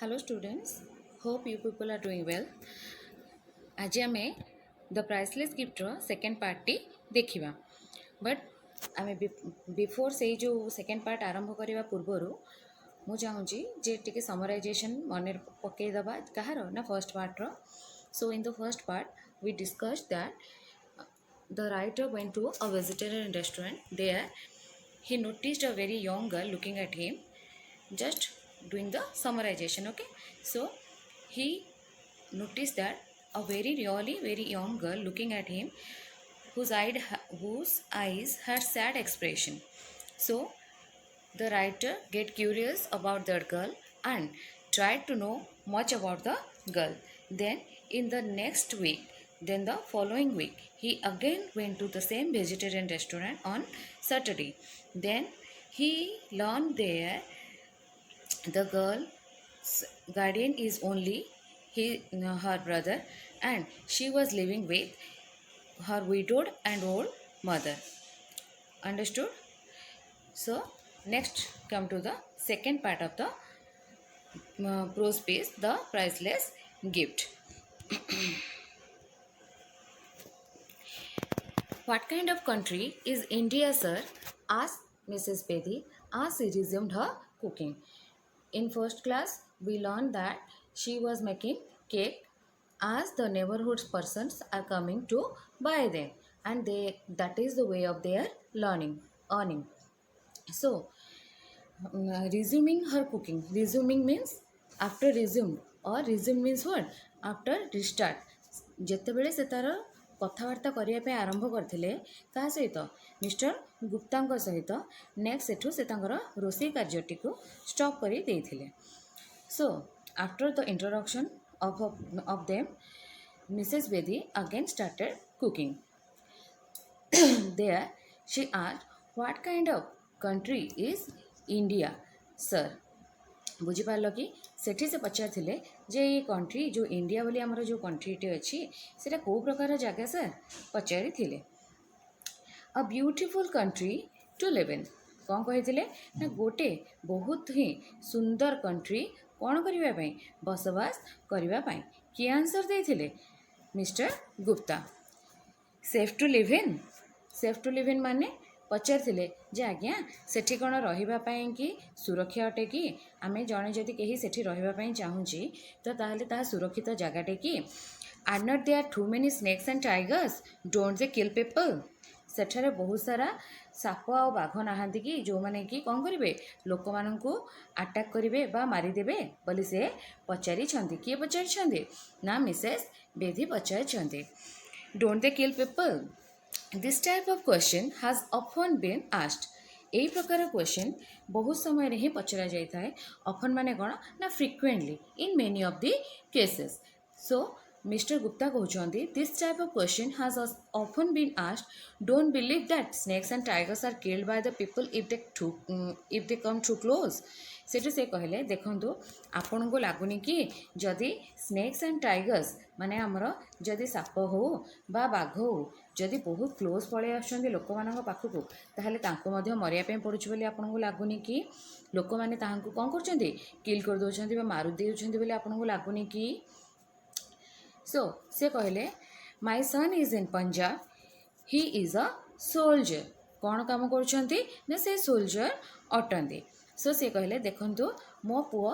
Hello students, hope you people are doing well. आज आम the priceless gifter second party देखा but आम before से जो सेकेंड पार्ट आरंभ करने पूर्वर मु चाहूँगी जे टिके समराइजेशन मन पकईदबा कहार ना फर्स्ट पार्टर. So in the first part we discussed that the writer went to a vegetarian restaurant. There he noticed a very young girl looking at him, just doing the summarization. Okay, so he noticed that a very young girl looking at him, whose eyes had sad expression. So the writer get curious about that girl and tried to know much about the girl. Then in the next week, then the following week, he again went to the same vegetarian restaurant on Saturday. Then he learned there the girl's guardian is only her brother, and she was living with her widowed and old mother. Understood? So next come to the second part of the prose piece, the priceless gift. What kind of country is India, sir? Asked Mrs. Bedi as she resumed her cooking. In first class, we learned that she was making cake as the neighborhood persons are coming to buy them, and that is the way of their earning. So resuming her cooking. Resuming means after resume, or resume means what? After restart. ଯେତେବେଳେ ସେ ତାର କଥାବାର୍ତ୍ତା କରିବା ପାଇଁ ଆରମ୍ଭ କରିଥିଲେ କାହା ସହିତ? ମିଷ୍ଟର ଗୁପ୍ତାଙ୍କ ସହିତ. ନେକ୍ସଟ ସେଠୁ ସେ ତାଙ୍କର ରୋଷେଇ କାର୍ଯ୍ୟଟିକୁ ଷ୍ଟପ୍ କରି ଦେଇଥିଲେ. So after the introduction of them, Mrs. Bedi again started cooking. There she asked, what kind of country is India, sir? बुझिपार कि सेठी से पचार जे ये कंट्री जो इंडिया बोली आमर जो कंट्रीटे अच्छी से कौ प्रकार जगह सर पचारि थिले. A beautiful country to live in. कौन कही ना गोटे बहुत ही सुंदर कंट्री कौन करने बसवास करने. किए आंसर देते? Mister Gupta. Safe to live in. Safe to live in माने पचारि जे आज्ञा सेठी कौन रही कि सुरक्षा अटे कि आम जड़े जदि कहीं सेठी रही चाहूँगी तो ताहले ताहा सुरक्षित जगहटे कि? Are not there too many snakes and tigers? Don't they kill people? सेठारे बहुत सारा साप आ बाघ नहांती कि जो मैंने कि कौन करेंगे लोक मानू आटाक करेंगे बा मारिदेवे बोली से पचारि. किए पचारि ना मिसेस बेदी पचारि. Don't they kill people? This type of question has often been asked. यही प्रकार क्वेश्चन बहुत समय रे ही पचरा जाई थाए. ऑफन माने कौन ना frequently in many of the cases. So mister Gupta कहते this type of question has often been asked. Don't believe that snakes and tigers are killed by the people if they come too close. सेठू से कहले देखंतु आपन को लागुनी कि जदि snacks and tigers माने आमर जदि साप हो बा बाघ हो जदि बहुत क्लोज पड़े आसुँच लोक मान पाखक ताकू मरिया पड़ुछ बोली आपन को लगुनि कि लोक मैंने कौन कर किल कर दौरान मार देउछंती बोली आपन को लगुनि कि? सो से कहले my son is in Punjab. He is a soldier. कौन काम करुँच ना से सोल्जर अटंती. सो से कहले देखंतु मो पुओ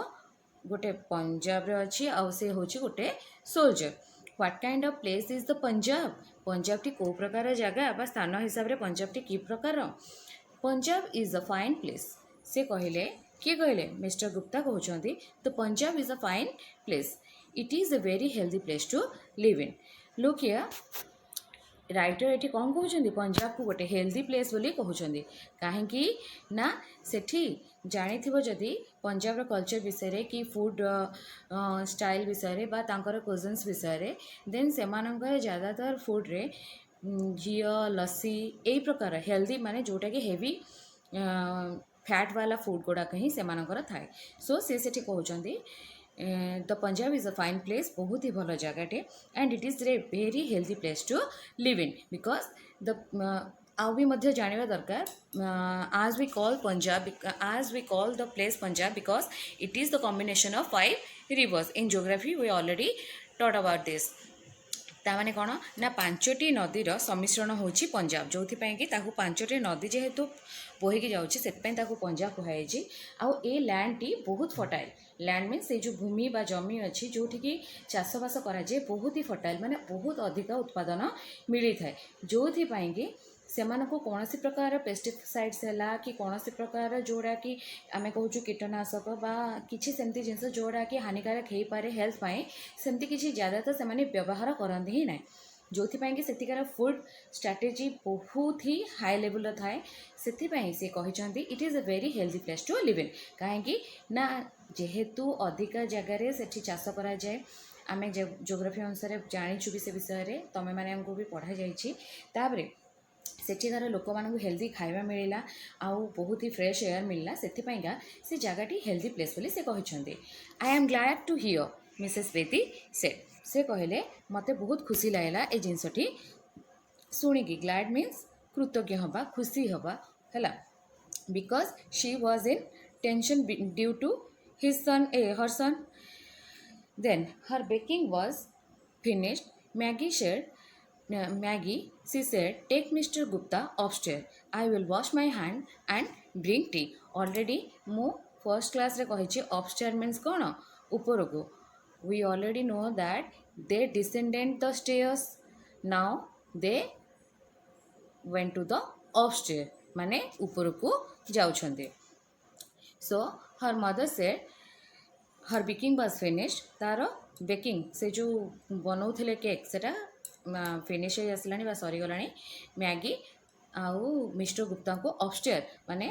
गोटे पंजाब रे अच्छी आउ से होची गोटे soldier. What kind of place is the Punjab? Punjab T को प्रकार जगह बा स्थान हिसाब रे पंजाब टी की प्रकार? Punjab is a fine place. से कहले किए कहले? मिस्टर गुप्ता कहते the Punjab is a fine place. It is a very healthy place to live in. Look here writer ये कौन कहते पंजाब को गोटे हेल्दी प्लेस बोली कहते. कहीं ना सेठी जानी जदि पंजाब कल्चर विषय कि फूड स्टाइल विषय बा तांकर कुजिन्स विषय देन से ज़्यादातर फूड रे घी लस्सी यही प्रकार हेल्दी माने जोटा कि हेवी फैट वाला फूड गुड़ाक ही से थाए. सो से कहते the Punjab is a fine place. बहुत ही भल जगहटे and it is a very healthy place to live in because the आउ भी मध्य जानिबा दरकार as we call Punjab as we call the place Punjab because it is the combination of 5 rivers. In geography we already taught about this. ताने कौन ना 5टी नदीर सम्मिश्रण होची पंजाब जो कि ताकू 5टी नदी जेहेतु बोहीकी जाऊँगी से पंजाब कहुई आउ ए लैंड टी बहुत फर्टाइल लैंड मीन से जो भूमि बा जमी अच्छी जो कि चाषबास कराए बहुत ही फर्टाइल माने बहुत अधिक उत्पादन मिली थाए जो कि सेमानकु कौन प्रकार पेस्टिसाइड्स है कि कौन प्रकार जोड़ा कि आम कहूँ कीटनाशक बा किसी सेमती जिनस जोड़ा कि हानिकारक हो पाए हेल्थ पाए सेमती किसी ज़्यादा तो से व्यवहार करते ही ना जो कि सेठिकार फूड स्ट्राटेजी बहुत ही हाई लेवल थाए से कहते it is a very healthy place to live in कहीं ना जेहेतु अधिक जगार से चाष कराए आम जियोग्राफी अनुसार जाचु भी से विषय तुम मैंने भी पढ़ा जापर सेठिकार लोक मानू हेल्दी खाଇବା मिलला आउ बहुत ही फ्रेश एयर मिलला से जगहटी हेल्दी प्लेस बोली से कहते I am glad to hear Mrs Bedi से कहले मते बहुत खुशी लगला ए जिनसटी शुणिकी ग्लैड मीन्स कृतज्ञ हवा खुशी हवा है because she was in tension due to his son her son then her baking was finished Maggie, she said, take Mr. Gupta upstairs. I will wash my hand and bring tea. Already, mo first class रे कहिछि upstairs means कौन ऊपर को. We already know that they descended the stairs. Now they went to the upstairs. माने ऊपर को जाउछन्ते. So her mother said, her baking was finished. तार baking से जो बनाउथिले केक सेटा फिनिश हो आसला सरीगला मैगी आउ मिस्टर गुप्ता को अपस्टेयर माने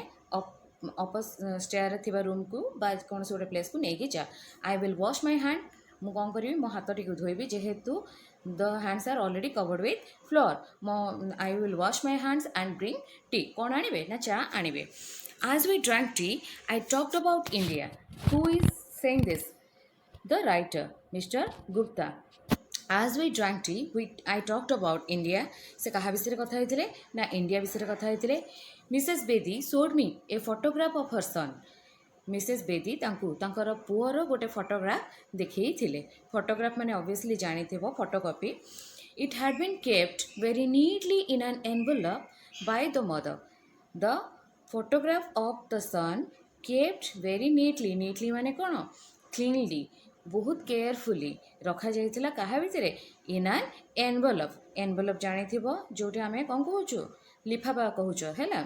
अपस्टेयर थी रूम को कौन से गोटे प्लेस को लेकिन जा I will wash my hand मु कौन करी मो हाथ टी धोबी जेहेतु the hands are already covered with flour मो I will wash my hands and bring tea कौन आनिबे ना चा आनिबे as we drank tea I talked about India who is saying this the writer mister Gupta As we drank tea, I talked about India. से कहा विषय कथा होइथिले ना इंडिया विषय कथा होइथिले. Mrs. Bedi showed me a photograph of her son. Mrs. Bedi तांकर पुअर गोटे फोटोग्राफ देखैथिले. फोटोग्राफ माने ऑब्वियसली जानिथिबो photocopy. It had been kept very neatly in an envelope by the mother. The photograph of the son kept very neatly माने कोन cleanly बहुत carefully रखा जाइथिला कहा भितर इन एन एनवेलप जानी जो आम कौन कहूँ लिफाफा कहूँ है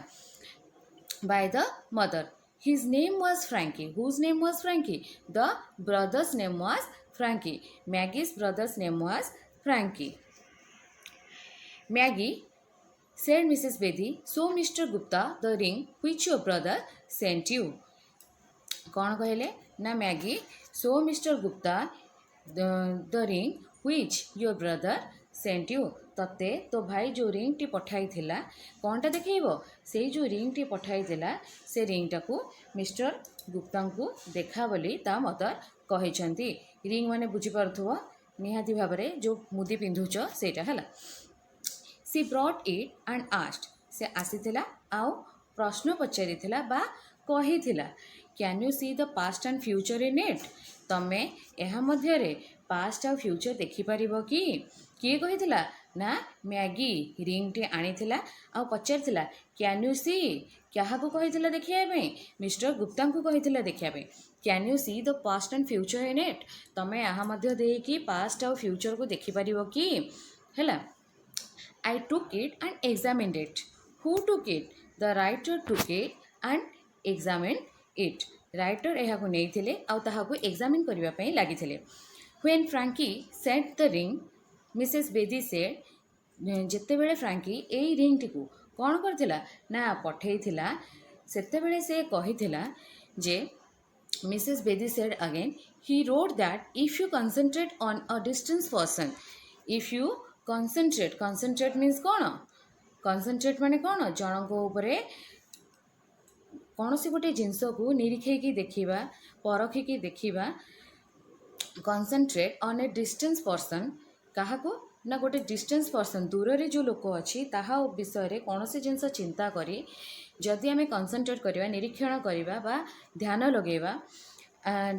by the mother his name was Frankie whose name was Frankie the brother's name was Frankie Maggie's brother's name was Frankie Maggie said Mrs. Bedi, so Mr. Gupta the ring which your brother sent you. कौन कहले ना Maggi so mister Gupta the ring which your brother sent you तते तो भाई जो ring T पठाई थिला कौनटा देखैबो से जो रिंग टी पठाई थिला से रिंग टाकू मिस्टर गुप्ता को देखा बोली ता मदर कहिसंती रिंग माने बुझी पारथुवा निहाती भाबरे जो मुदी पिंधुच सेटा हला she brought it and asked से आसीथिला आउ प्रश्न पचारिथिला बा कहिथिला can you see the past and future in it तमे यह मध्य पास्ट आ फ्यूचर देखिपार कि किए कही ना मैगी रिंग टे आनी आ पचार कैन यू सी क्या कही देखा मिस्टर गुप्ता को कही देखा can you see the past and future in it तमे यहाँ देकी पास्ट आ फ्यूचर को देखिपार कि है I took it and examined it who took it the writer took it and examined it writer यह नहीं आउ एग्जामिन करने लगी when Frankie sent the ring Mrs Bedi said जिते बेले फ्रैंकी यही रिंग टी कौन करथिला ना पठे सेतेबेले से कहिथिला जे Mrs Bedi said again he wrote that if you concentrate on a distance person if you concentrate means कौन कंसंट्रेट माने कौन जन को ऊपरे कौन सी गोटे जिनस को निरीक्षे देखा परखिकी देखा concentrate on A distance person क्या ना गोटे डिस्टेंस पर्सन दूर रे जो लोक अच्छी ताहा विषय कौन से जिनस चिंता करी जदि आम कनसेंट्रेट करवा निरीक्षण करवा बा ध्यान लगेवा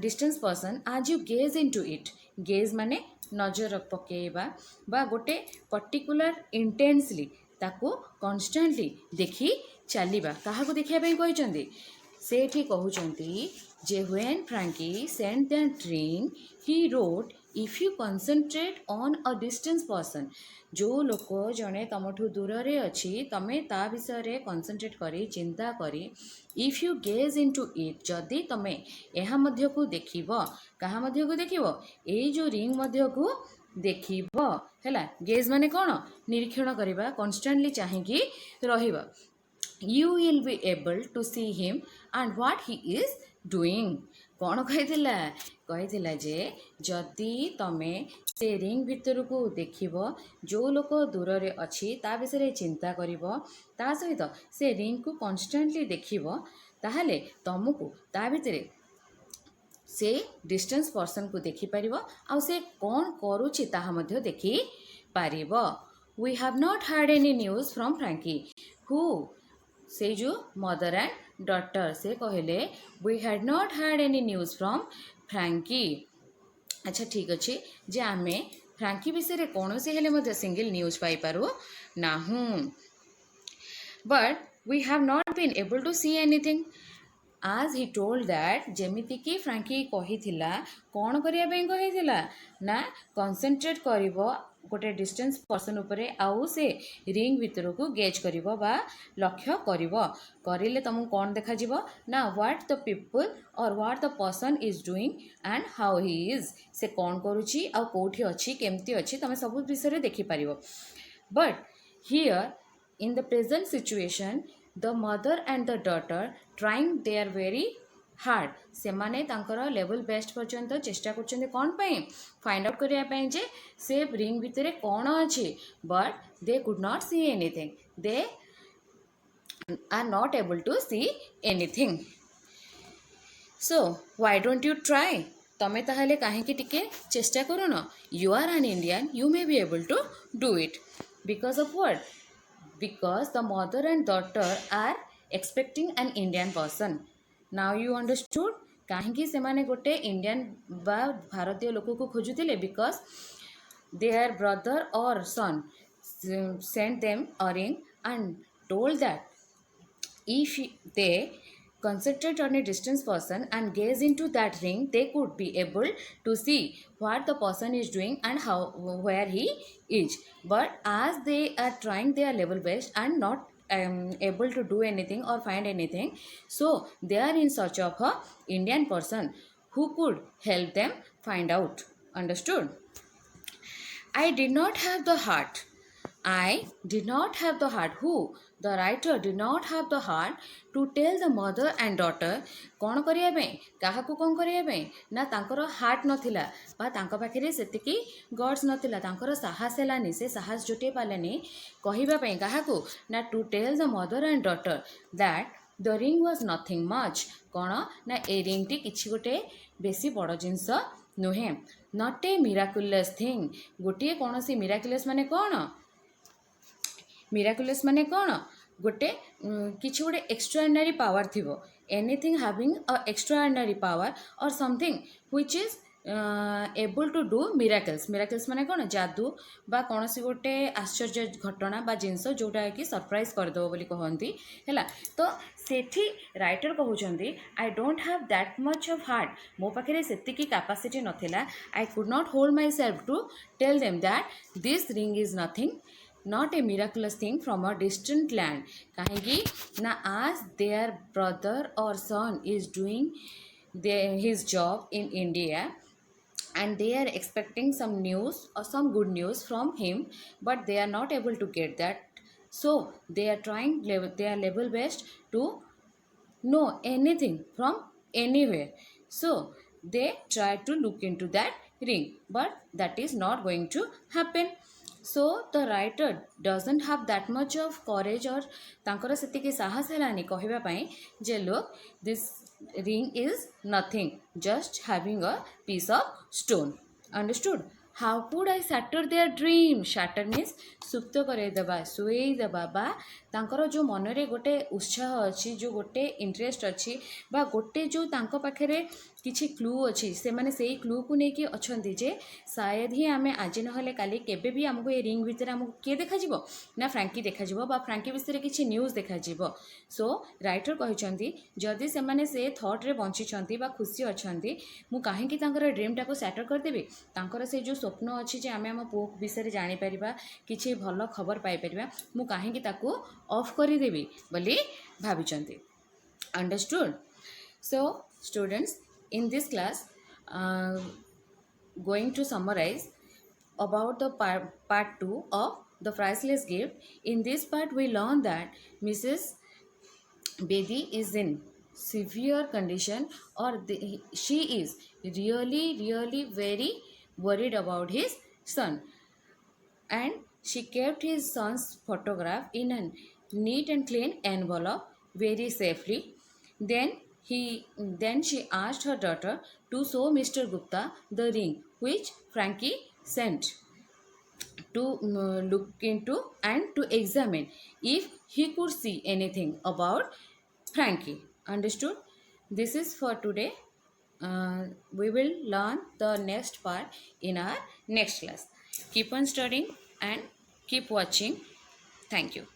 डिस्टेंस पर्सन आज you gaze into it gaze माने नजर पकेवा बा गोटे पर्टिकुलर इंटेंसली ताको कन्स्टांटली देखी चलवा क्या देखा कहते सेठी कहते जे when Frankie sent that ring he wrote if you concentrate on a distance person जो लोक जड़े तुमठू दूर रे अच्छी तमें ता विषय कन्सेंट्रेट करी चिंता करी if you gaze into it जदि तुम्हें यह मध्य को देखिब कहा मध्य को देखिब ये जो रिंग मध्य को देखिब है गेज माने कौन निरीक्षण करवा कन्स्टांटली चाहिए रहिबा you will be able to see him and what he is doing कौन कही जे जदि तमे से रिंग भितर को देखिब जो लोक दूर रे अच्छी ता विषय चिंता करिब ता सहित से रिंग को कन्स्टांटली देखिब ताहले तुमको ता भितर से डिस्टेंस पर्सन को देखि परिबो आ से कौन करूछि ताहा मध्य देखि पारिबो we have not heard any news from Frankie who से जो मदर एंड डॉटर से कहले we had not heard any news from Frankie अच्छा ठीक अच्छे जे आम फ्रैंकी विषय कौन से हेले सिंगल न्यूज़ पाई पारू नाहू but we have not been able to see anything as he told that जेमिति कि फ्रैंकी कही कौन करने ना कन्सेंट्रेट कर गोटे डिस्टेंस पर्सन उपरे आउ से रिंग भितर को गेज करिवो बा लक्ष्य करिले तुमको कौन देखा जीवो ना व्हाट द पीपल और what the person is doing and how he is से कौन करुची आ कोठी अच्छी केमती अच्छी तुम सब विषय देखि पारिबो but here in the present situation the mother and the daughter trying they are very hard से माने तांकर लेवल बेस्ट पर्यंत चेष्टा करछन्ते कौन पाई फाइंड आउट करिया पाई जे से रिंग भितर कौन अच्छी but they could not see anything they are not able to see anything so why don't you try तमे ताहले काहेकि टिके चेष्टा करूनो you are an Indian you may be able to do it because of what because the mother and daughter are expecting an Indian person. Now you understood कहीं से माने गोटे इंडियन बा भारतीय लोक को खोजुले because their brother or son sent them a ring and told that if they concentrate on a distance person and gaze into that ring they could be able to see what the person is doing and how where he is but as they are trying their level best and not able to do anything or find anything so they are in search of a Indian person who could help them find out understood I did not have the heart I did not have the heart. Who? The writer did not have the heart to tell the mother and daughter कौन करिया पे कहा को कौन करिया पे ना तांकर हार्ट नथिला बा तांका पाखरे सेतिकी गॉड्स नथिला तांकर साहस हेलानी से साहस जुटे पालेनी कहिबा पे कहा को ना to tell the mother and daughter that the ring was nothing much कौन ना ए रिंग टी किछि गोटे बेसी बड़ जिंस नुहे नॉट ए मिराकुलस थिंग गोटे कौन सी मिराकुलस माने कौन मिराकुलस माने कौन गोटे किछि गोटे एक्स्ट्राऑर्डिनरी पावर थिबो anything having a extraordinary power or something which is able to do miracles miracles माने कौन जादू बा कौन सी गोटे आश्चर्य घटना बा जिनस जोटा कि सरप्राइज करदेव बोली कहती है तो सेठी राइटर कहउचंदी I don't have that much of heart मो पाखे सेतिकी कैपेसिटी नथिला I could not hold my self to tell them that this ring is nothing not a miraculous thing from a distant land kahinki na as their brother or son is doing his job in India and they are expecting some news or some good news from him but they are not able to get that so they are trying their level best to know anything from anywhere so they try to look into that ring but that is not going to happen so the writer doesn't have that much of courage or तांकर सेतिकी साहस हेलानी कहिबा पई जे लोक this ring is nothing just having a piece of stone understood how could I shatter their dream shatter means सुप्त करदेवा शुएदेवा बा तांकर जो मनरे गोटे उत्साह अच्छी जो गोटे इंटरेस्ट अच्छी बा गोटे जो तांको पाखरे किछि क्लू अच्छी से माने सेही क्लू को लेकिन अच्छे जे शायद ही आम आज ना काली केबे भी आमको ये रिंग भितर आमको किए देखा ना फ्रांकी देखा बा फ्रांकी विषय किसी न्यूज देखा सो राइटर कहते जदि से थॉट रे बंची बा खुशी अच्छा मु कहीं ड्रीम टाको सैटर करदेवी तांकर से जो स्वप्न अच्छी जे आम आम पुओ विषय जापर किसी भल खबर पाइपर मु कहीं ऑफ करदेवी बोली भाभी understood so students in this class uh, going to summarize about the part 2 of the priceless gift. In this part we learned that Mrs. Bedi is in severe condition or she is really very worried about his son, and she kept his son's photograph in a neat and clean envelope very safely. Then she asked her daughter to show Mr. Gupta the ring which Frankie sent to look into and to examine if he could see anything about Frankie. Understood? This is for today. We will learn the next part in our next class. Keep on studying and keep watching. Thank you.